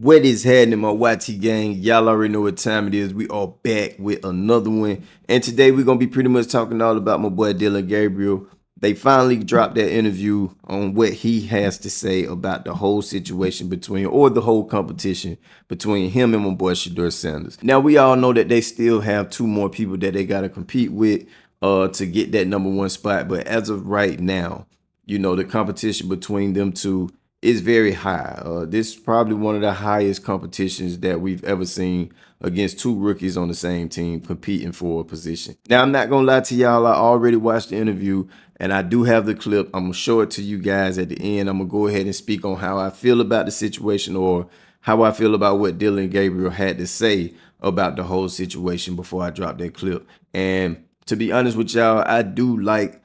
What is happening, my YT gang? Y'all already know what time it is. We are back with another one. And today we're going to be pretty much talking all about my boy Dillon Gabriel. They finally dropped that interview on what he has to say about the whole situation between, or the whole competition between him and my boy Shedeur Sanders. Now, we all know that they still have two more people that they got to compete with to get that #1 spot. But as of right now, you know, the competition between them two is very high. This is probably one of the highest competitions that we've ever seen against two rookies on the same team competing for a position. Now, I'm not going to lie to y'all. I already watched the interview and I do have the clip. I'm going to show it to you guys at the end. I'm going to go ahead and speak on how I feel about the situation, or how I feel about what Dillon Gabriel had to say about the whole situation before I drop that clip. And to be honest with y'all, I do like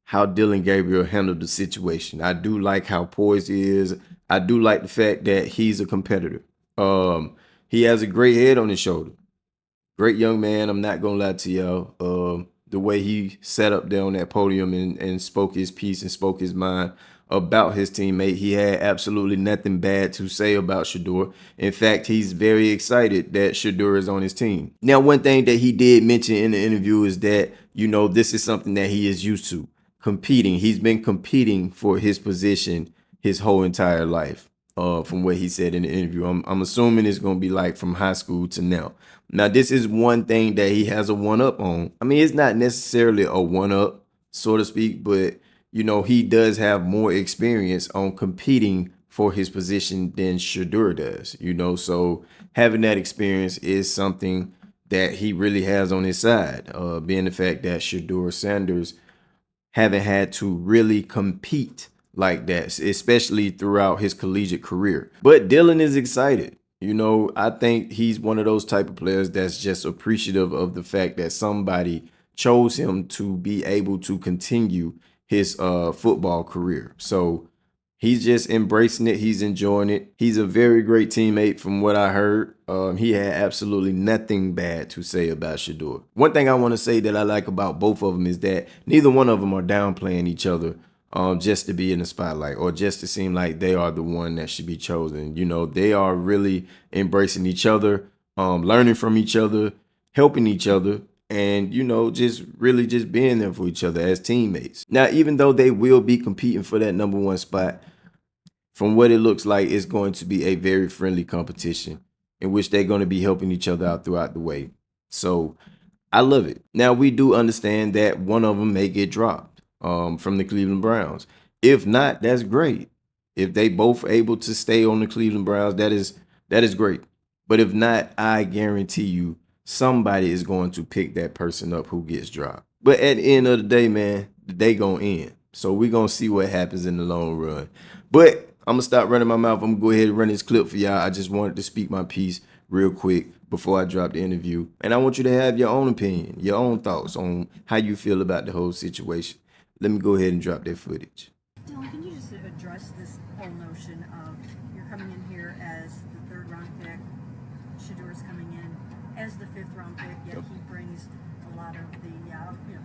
how Dillon Gabriel handled the situation. I do like how poised he is. I do like the fact that he's a competitor. He has a great head on his shoulder. Great young man. I'm not gonna lie to y'all. The way he sat up there on that podium and spoke his piece and spoke his mind about his teammate, he had absolutely nothing bad to say about Shedeur. In fact, he's very excited that Shedeur is on his team. Now, one thing that he did mention in the interview is that, you know, this is something that he is used to. Competing. He's been competing for his position his whole entire life. From what he said in the interview, I'm assuming it's going to be like from high school to now. Now, this is one thing that he has a one-up on. I mean, it's not necessarily a one-up, so to speak, but, you know, he does have more experience on competing for his position than Shedeur does, you know. So having that experience is something that he really has on his side, being the fact that Shedeur Sanders haven't had to really compete like that, especially throughout his collegiate career. But Dillon is excited. You know, I think he's one of those type of players that's just appreciative of the fact that somebody chose him to be able to continue his football career. So he's just embracing it. He's enjoying it. He's a very great teammate from what I heard. He had absolutely nothing bad to say about Shedeur. One thing I want to say that I like about both of them is that neither one of them are downplaying each other just to be in the spotlight, or just to seem like they are the one that should be chosen. You know, they are really embracing each other, learning from each other, helping each other, and, you know, just really just being there for each other as teammates. Now, even though they will be competing for that #1 spot, from what it looks like, it's going to be a very friendly competition in which they're going to be helping each other out throughout the way. So I love it. Now, we do understand that one of them may get dropped from the Cleveland Browns. If not, that's great. If they both able to stay on the Cleveland Browns, that is great. But if not, I guarantee you somebody is going to pick that person up who gets dropped. But at the end of the day, man, the day gonna end. So we're gonna see what happens in the long run. But I'm gonna stop running my mouth. I'm gonna go ahead and run this clip for y'all. I just wanted to speak my piece real quick before I drop the interview. And I want you to have your own opinion, your own thoughts on how you feel about the whole situation. Let me go ahead and drop that footage. Dillon, can you just address this whole notion of you're coming in here as the 3rd round pick, Shedeur's coming in as the 5th round pick, yet he brings a lot of the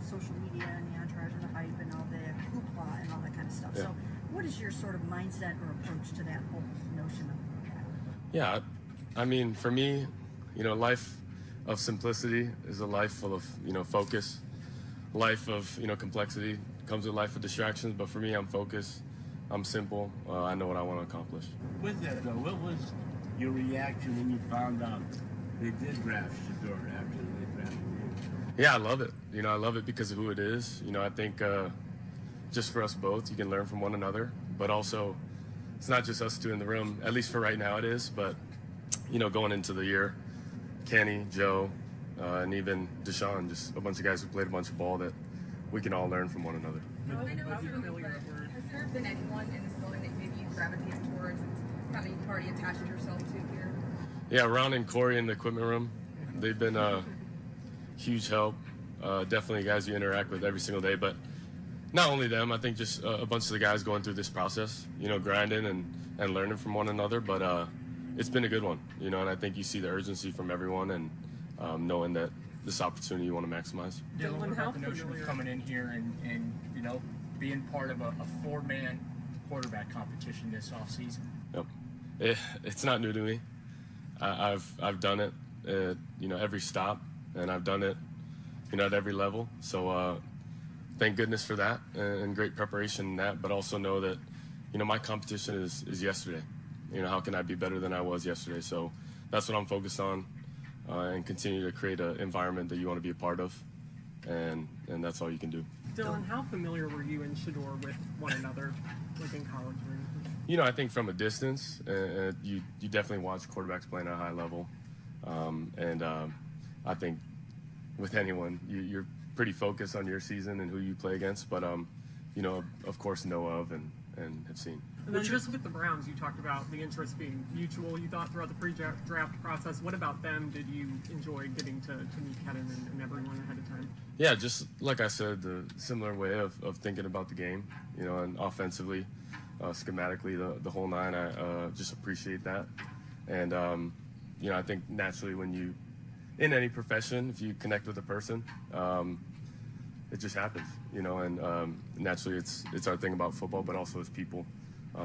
social media and the entourage and the hype and all the hoopla and all that kind of stuff. Yeah. So what is your sort of mindset or approach to that whole notion of that? Yeah, I mean, for me, you know, life of simplicity is a life full of, you know, focus. Life of, you know, complexity comes with life of distractions, but for me, I'm focused, I'm simple, I know what I want to accomplish. With that though, what was your reaction when you found out they did draft Shedeur after they drafted you? Yeah, I love it. You know, I love it because of who it is. You know, I think just for us both, you can learn from one another, but also it's not just us two in the room, at least for right now it is, but, you know, going into the year, Kenny, Joe, and even Deshaun, just a bunch of guys who played a bunch of ball that we can all learn from one another. Has there been anyone in this building that maybe you gravitated towards and kind of already attached yourself to here? Yeah, Ron and Corey in the equipment room, they've been a huge help. Definitely guys you interact with every single day, but not only them, I think just a bunch of the guys going through this process, you know, grinding and learning from one another, but it's been a good one, you know, and I think you see the urgency from everyone and knowing that this opportunity you want to maximize. Dillon, what about the notion of coming in here and you know, being part of a 4-man quarterback competition this offseason? Yep. It's not new to me. I've done it at, every stop, and I've done it, at every level. So thank goodness for that, and great preparation in that. But also know that, my competition is yesterday. How can I be better than I was yesterday? So that's what I'm focused on, and continue to create an environment that you want to be a part of, and that's all you can do. Dillon, how familiar were you and Shedeur with one another, like in college or anything? I think from a distance, you definitely watch quarterbacks playing at a high level, and I think with anyone, you're pretty focused on your season and who you play against, but of course know of and have seen. And then just with the Browns, you talked about the interest being mutual, you thought, throughout the pre-draft process. What about them did you enjoy getting to meet Kevin and everyone ahead of time? Yeah, just like I said, the similar way of thinking about the game, and offensively, schematically, the whole nine. I just appreciate that. And, I think naturally when you, in any profession, if you connect with a person, it just happens, and naturally it's our thing about football, but also as people,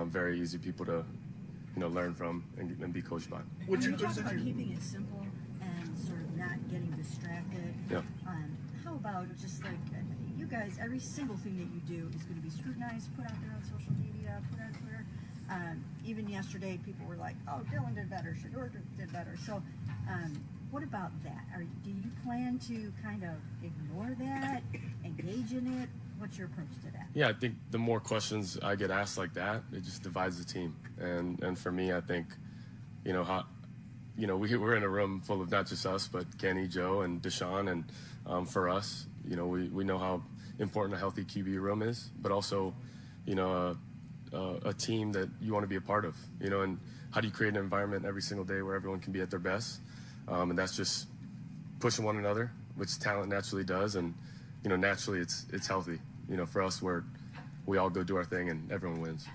very easy people to, learn from and be coached by. When you talk about keeping it simple and sort of not getting distracted, Yeah. how about just like you guys, every single thing that you do is going to be scrutinized, put out there on social media, put on Twitter. Even yesterday, people were like, "Oh, Dillon did better, Shedeur did better." So, what about that? Do you plan to kind of ignore that, engage in it? What's your approach to that? Yeah, I think the more questions I get asked like that, it just divides the team. And for me, I think, we're in a room full of not just us, but Kenny, Joe, and Deshaun. And for us, we know how important a healthy QB room is, but also, a team that you want to be a part of, and how do you create an environment every single day where everyone can be at their best? And that's just pushing one another, which talent naturally does. And, naturally it's healthy. For us, where we all go do our thing and everyone wins.